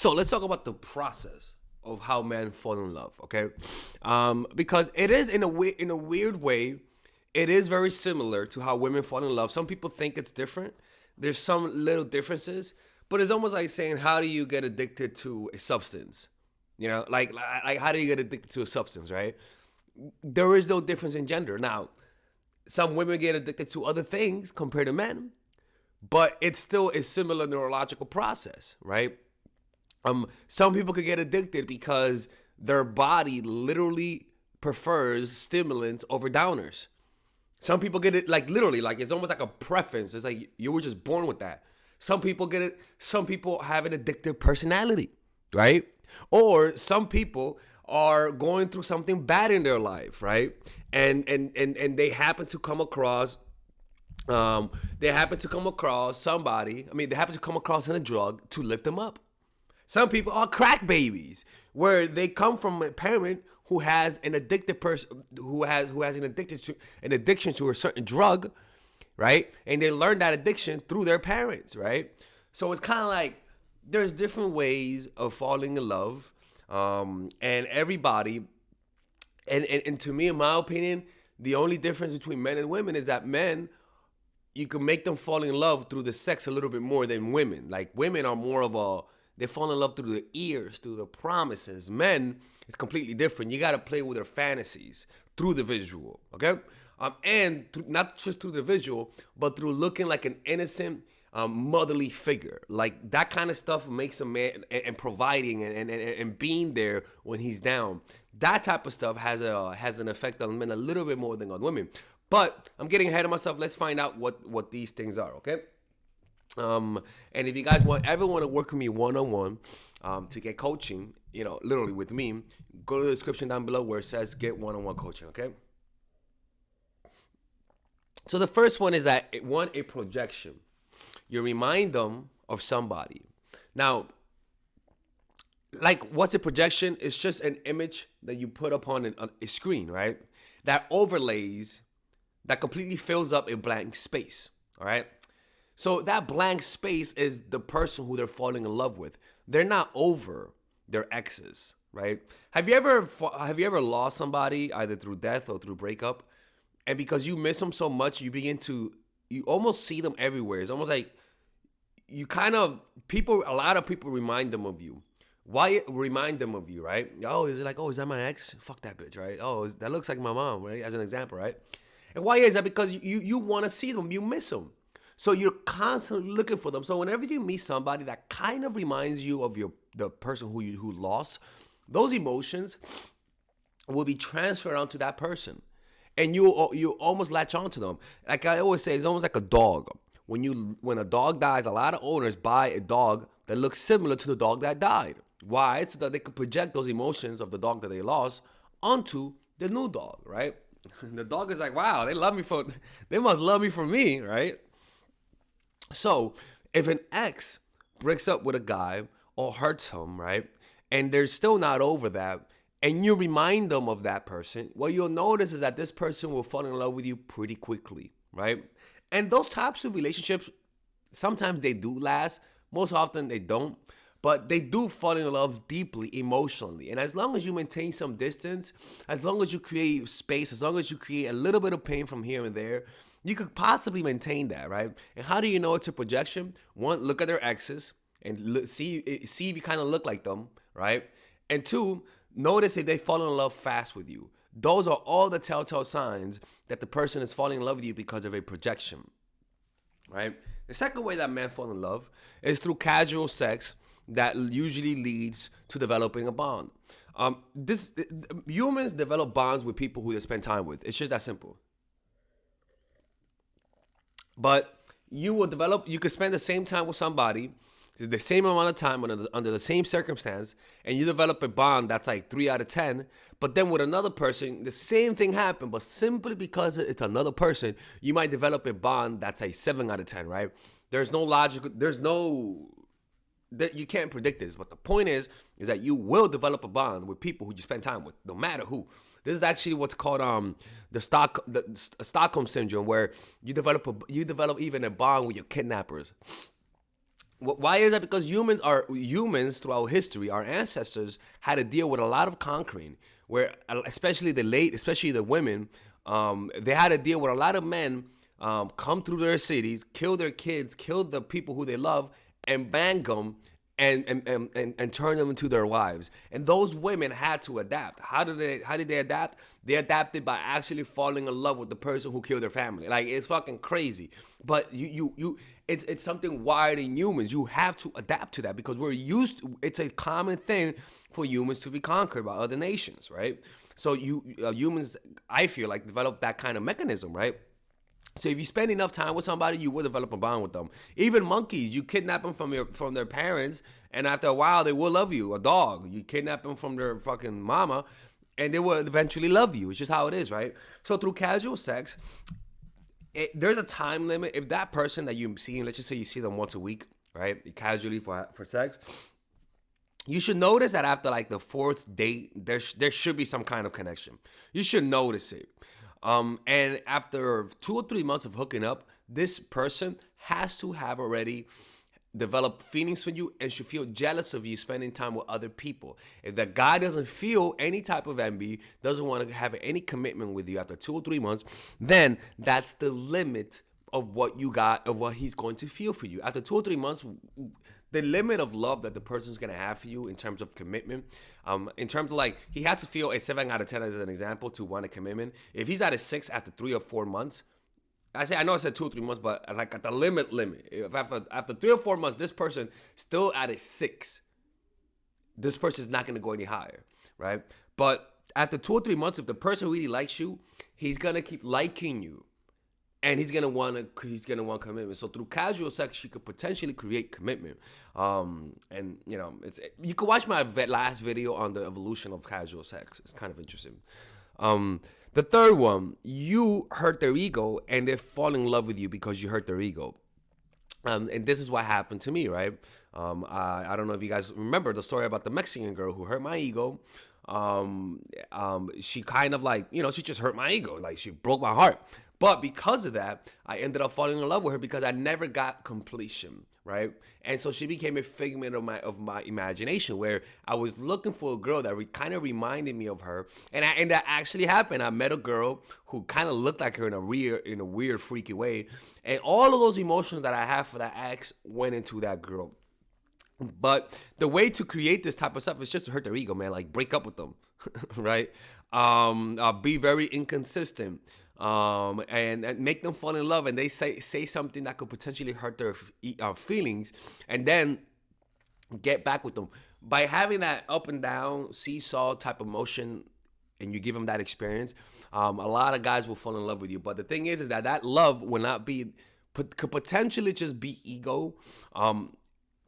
So let's talk about the process of how men fall in love, okay? Because it is in a weird way, it is very similar to how women fall in love. Some people think it's different. There's some little differences, but it's almost like saying, how do you get addicted to a substance? Like how do you get addicted to a substance, right? There is no difference in gender. Now, some women get addicted to other things compared to men, but it's still a similar neurological process, right? Some people could get addicted because their body literally prefers stimulants over downers. Some people get it like literally, like it's almost like a preference. It's like you were just born with that. Some people get it. Some people have an addictive personality, right? Or some people are going through something bad in their life, right? And they happen to come across somebody. I mean, they happen to come across in a drug to lift them up. Some people are crack babies, where they come from a parent who has an addicted person, who has an addiction to a certain drug, right? And they learn that addiction through their parents, right? So it's kind of like there's different ways of falling in love, and everybody, and to me, in my opinion, the only difference between men and women is that men, you can make them fall in love through the sex a little bit more than women. Like women are more of a, they fall in love through the ears, through the promises. Men, it's completely different. You got to play with their fantasies through the visual, okay? Not just through the visual, but through looking like an innocent, motherly figure. Like that kind of stuff makes a man, and providing and being there when he's down. That type of stuff has an effect on men a little bit more than on women. But I'm getting ahead of myself. Let's find out what these things are, okay? And if you guys ever want to work with me one-on-one, to get coaching, literally with me, go to the description down below where it says get one-on-one coaching, okay? So the first one is that a projection. You remind them of somebody. Now, like, what's a projection? It's just an image that you put upon a screen, right? That overlays, that completely fills up a blank space, all right? So that blank space is the person who they're falling in love with. They're not over their exes, right? Have you ever lost somebody either through death or through breakup, and because you miss them so much, you almost see them everywhere. It's almost like a lot of people remind them of you. Why remind them of you, right? Oh, is it like, oh, is that my ex? Fuck that bitch, right? Oh, that looks like my mom, right? As an example, right? And why is that? Because you want to see them, you miss them. So you're constantly looking for them. So whenever you meet somebody that kind of reminds you of the person who lost, those emotions will be transferred onto that person, and you almost latch onto them. Like I always say, it's almost like a dog. When a dog dies, a lot of owners buy a dog that looks similar to the dog that died. Why? So that they can project those emotions of the dog that they lost onto the new dog, right? The dog is like, wow, they must love me for me, right? So if an ex breaks up with a guy or hurts him, right, and they're still not over that, and you remind them of that person, what you'll notice is that this person will fall in love with you pretty quickly, right? And those types of relationships, sometimes they do last. Most often they don't. But they do fall in love deeply emotionally. And as long as you maintain some distance, as long as you create space, as long as you create a little bit of pain from here and there, you could possibly maintain that, right? And how do you know it's a projection? One, look at their exes and see if you kind of look like them, right? And two, notice if they fall in love fast with you. Those are all the telltale signs that the person is falling in love with you because of a projection, right? The second way that men fall in love is through casual sex that usually leads to developing a bond. Humans develop bonds with people who they spend time with. It's just that simple. But you could spend the same time with somebody, the same amount of time under the same circumstance, and you develop a bond that's like 3 out of 10. But then with another person, the same thing happened, but simply because it's another person, you might develop a bond that's like 7 out of 10, right? There's no logical, that you can't predict this. But the point is that you will develop a bond with people who you spend time with, no matter who. This is actually what's called the Stockholm syndrome, where you develop even a bond with your kidnappers. Why is that? Because humans throughout history. Our ancestors had to deal with a lot of conquering, where especially the women, they had to deal with a lot of men come through their cities, kill their kids, kill the people who they love, and bang them and turn them into their wives. And those women had to adapt. How did they adapt? They adapted by actually falling in love with the person who killed their family. Like, it's fucking crazy. But it's something wired in humans. You have to adapt to that because it's a common thing for humans to be conquered by other nations, right? So humans, I feel like, develop that kind of mechanism, right? So if you spend enough time with somebody, you will develop a bond with them. Even monkeys, you kidnap them from their parents, and after a while, they will love you. A dog, you kidnap them from their fucking mama, and they will eventually love you. It's just how it is, right? So through casual sex, there's a time limit. If that person that you're seeing, let's just say you see them once a week, right, casually for sex, you should notice that after like the fourth date, there should be some kind of connection. You should notice it. And after 2 or 3 months of hooking up, this person has to have already developed feelings for you and should feel jealous of you spending time with other people. If the guy doesn't feel any type of envy, doesn't want to have any commitment with you after 2 or 3 months, then that's the limit of what you got, of what he's going to feel for you. After 2 or 3 months, the limit of love that the person's gonna have for you in terms of commitment, in terms of like, he has to feel a 7 out of 10 as an example to want a commitment. If he's at a 6 after 3 or 4 months, I know I said 2 or 3 months, but like at the limit. If after 3 or 4 months, this person still at a 6, this person is not gonna go any higher, right? But after 2 or 3 months, if the person really likes you, he's gonna keep liking you. And he's gonna want commitment. So through casual sex, you could potentially create commitment. And you can watch my last video on the evolution of casual sex. It's kind of interesting. The third one, you hurt their ego, and they fall in love with you because you hurt their ego. And this is what happened to me, right? I don't know if you guys remember the story about the Mexican girl who hurt my ego. She kind of like, she just hurt my ego. Like, she broke my heart. But because of that, I ended up falling in love with her because I never got completion, right? And so she became a figment of my imagination, where I was looking for a girl that kind of reminded me of her, and that actually happened. I met a girl who kind of looked like her in a weird, freaky way, and all of those emotions that I have for that ex went into that girl. But the way to create this type of stuff is just to hurt their ego, man. Like, break up with them, right? Be very inconsistent. And make them fall in love, and they say something that could potentially hurt their feelings, and then get back with them by having that up and down seesaw type of motion, and you give them that experience. A lot of guys will fall in love with you, but the thing is that love will not be, could potentially just be ego.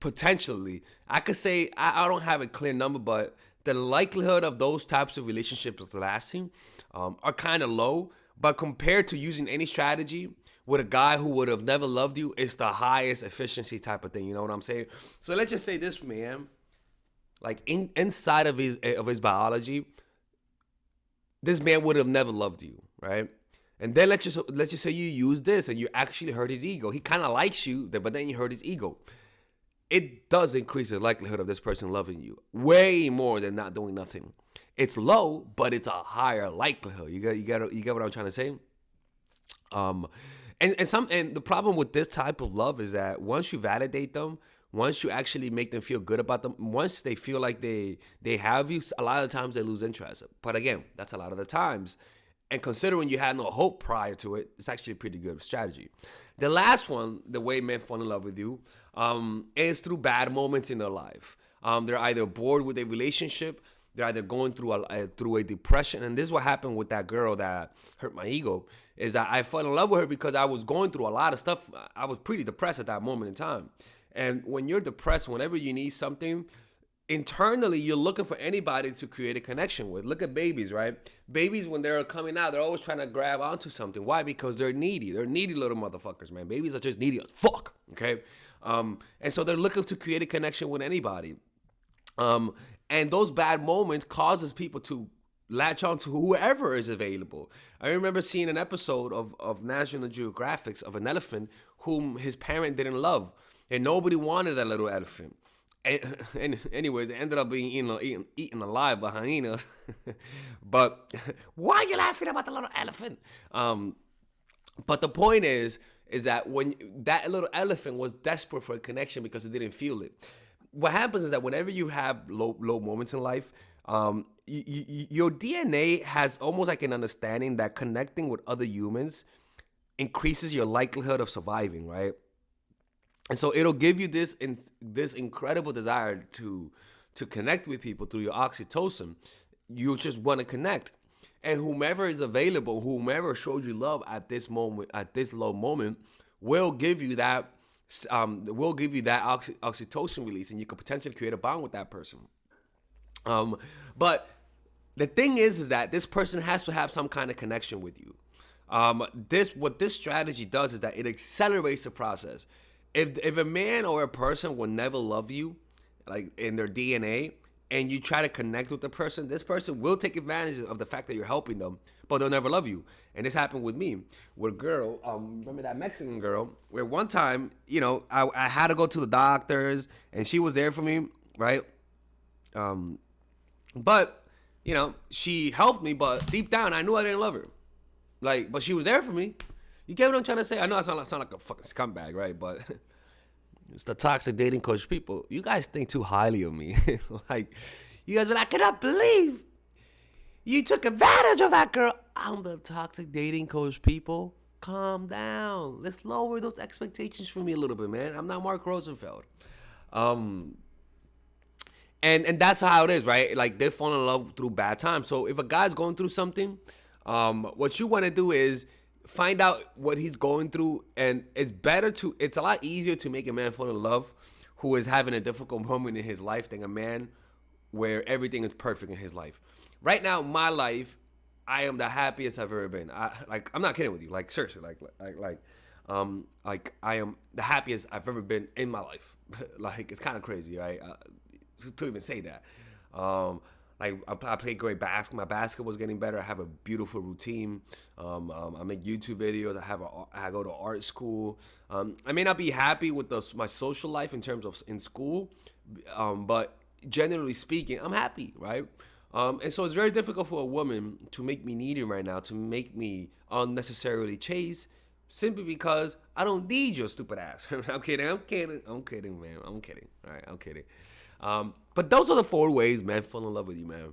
Potentially, I could say I don't have a clear number, but the likelihood of those types of relationships lasting are kind of low. But compared to using any strategy with a guy who would have never loved you, it's the highest efficiency type of thing. You know what I'm saying? So let's just say this, man. Like, inside of his biology, this man would have never loved you, right? And then let's just say you use this and you actually hurt his ego. He kind of likes you, but then you hurt his ego. It does increase the likelihood of this person loving you way more than not doing nothing. It's low, but it's a higher likelihood. You get what I'm trying to say? And the problem with this type of love is that once you validate them, once you actually make them feel good about them, once they feel like they have you, a lot of times they lose interest. But again, that's a lot of the times. And considering you had no hope prior to it, it's actually a pretty good strategy. The last one, the way men fall in love with you, is through bad moments in their life. They're either bored with a relationship, they're either going through a depression. And this is what happened with that girl that hurt my ego, is that I fell in love with her because I was going through a lot of stuff. I was pretty depressed at that moment in time. And when you're depressed, whenever you need something, internally, you're looking for anybody to create a connection with. Look at babies, right? Babies, when they're coming out, they're always trying to grab onto something. Why? Because they're needy. They're needy little motherfuckers, man. Babies are just needy as fuck, okay? And so they're looking to create a connection with anybody. And those bad moments causes people to latch on to whoever is available. I remember seeing an episode of National Geographic of an elephant whom his parent didn't love. and nobody wanted that little elephant. And anyways, it ended up being eaten alive by hyenas. But why are you laughing about the little elephant? But the point is that when that little elephant was desperate for a connection because it didn't feel it. What happens is that whenever you have low moments in life, your DNA has almost like an understanding that connecting with other humans increases your likelihood of surviving, right? And so it'll give you this incredible desire to connect with people through your oxytocin. You just want to connect, and whomever is available, whomever shows you love at this moment, at this low moment, will give you that oxytocin release, and you could potentially create a bond with that person. But the thing is that this person has to have some kind of connection with you. What this strategy does is that it accelerates the process. If a man or a person will never love you, like in their DNA, and you try to connect with the person, this person will take advantage of the fact that you're helping them, but they'll never love you. And this happened with me, with a girl. Remember that Mexican girl, where one time, I had to go to the doctors, and she was there for me, right? But she helped me, but deep down, I knew I didn't love her. But she was there for me. You get what I'm trying to say? I know I sound like a fucking scumbag, right? But it's the toxic dating coach people. You guys think too highly of me. You guys be like, I cannot believe you took advantage of that girl. I'm the toxic dating coach people. Calm down. Let's lower those expectations for me a little bit, man. I'm not Mark Rosenfeld. And that's how it is, right? Like, they fall in love through bad times. So if a guy's going through something, what you want to do is find out what he's going through, and it's a lot easier to make a man fall in love who is having a difficult moment in his life than a man where everything is perfect in his life. Right now, my life, I am the happiest I've ever been. I'm not kidding with you. Like, seriously, I am the happiest I've ever been in my life. Like, it's kind of crazy, right? To even say that. I play great basketball. My basketball was getting better. I have a beautiful routine. I make YouTube videos. I go to art school. I may not be happy with my social life in terms of in school, but generally speaking, I'm happy, right? And so it's very difficult for a woman to make me needy right now, to make me unnecessarily chase, simply because I don't need your stupid ass. I'm kidding, man. I'm kidding. All right, I'm kidding. But those are the 4 ways men fall in love with you, man.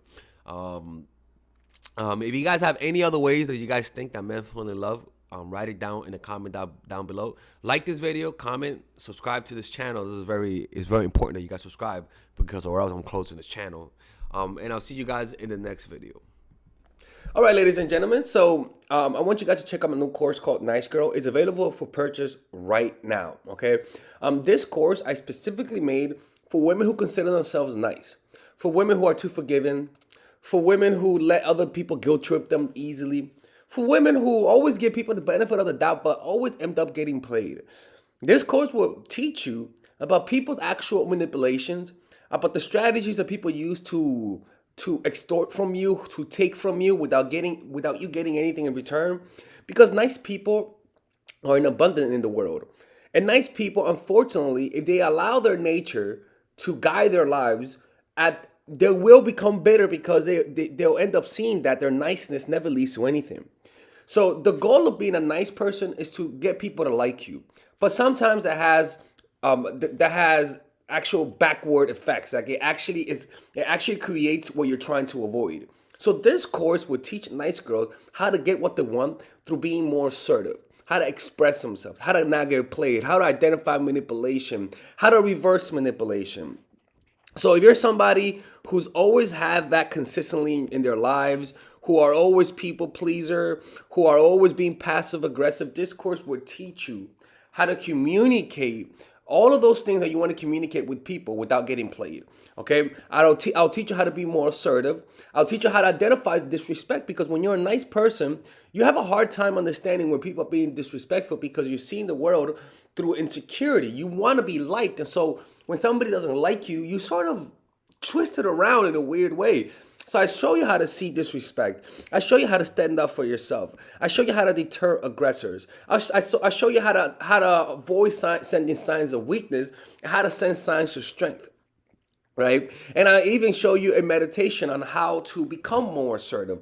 If you guys have any other ways that you guys think that men fall in love, write it down in the comment down below. Like this video, comment, subscribe to this channel. It's very important that you guys subscribe, because or else I'm closing this channel. And I'll see you guys in the next video. All right, ladies and gentlemen. So I want you guys to check out my new course called Nice Girl. It's available for purchase right now. Okay. This course I specifically made for women who consider themselves nice, for women who are too forgiving, for women who let other people guilt trip them easily, for women who always give people the benefit of the doubt but always end up getting played. This course will teach you about people's actual manipulations, about the strategies that people use to extort from you, to take from you without you getting anything in return. Because nice people are in abundance in the world. And nice people, unfortunately, if they allow their nature to guide their lives, they will become bitter, because they'll end up seeing that their niceness never leads to anything. So the goal of being a nice person is to get people to like you. But sometimes it has actual backward effects. Like it actually creates what you're trying to avoid. So this course will teach nice girls how to get what they want through being more assertive, how to express themselves, how to not get played, how to identify manipulation, how to reverse manipulation. So if you're somebody who's always had that consistently in their lives, who are always people pleaser, who are always being passive aggressive, this course will teach you how to communicate all of those things that you want to communicate with people without getting played. Okay, I'll teach you how to be more assertive. I'll teach you how to identify disrespect, because when you're a nice person, you have a hard time understanding when people are being disrespectful, because you're seeing the world through insecurity. You want to be liked, and so when somebody doesn't like you, you sort of twist it around in a weird way. So I show you how to see disrespect. I show you how to stand up for yourself. I show you how to deter aggressors. I show you how to avoid sending signs of weakness, and how to send signs of strength. Right, and I even show you a meditation on how to become more assertive.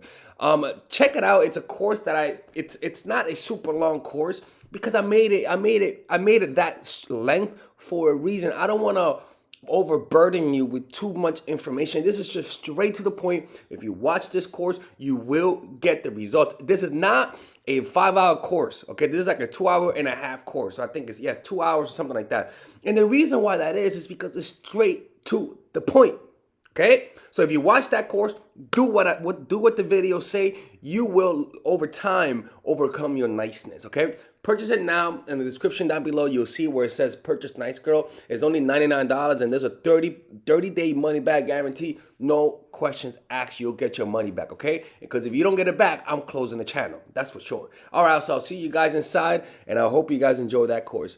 Check it out. It's a course that it's not a super long course, because I made it that length for a reason. I don't want to overburden you with too much information. This is just straight to the point. If you watch this course, you will get the results. This is not a 5-hour course. Okay, this is like a 2.5 hour course. So I think it's 2 hours or something like that. And the reason why that is because it's straight to the point. Okay, so if you watch that course, do what the videos say. You will over time overcome your niceness. Okay, purchase it now. In the description down below, you'll see where it says "Purchase Nice Girl." It's only $99, and there's a 30-day money back guarantee. No questions asked. You'll get your money back. Okay, because if you don't get it back, I'm closing the channel. That's for sure. All right, so I'll see you guys inside, and I hope you guys enjoy that course.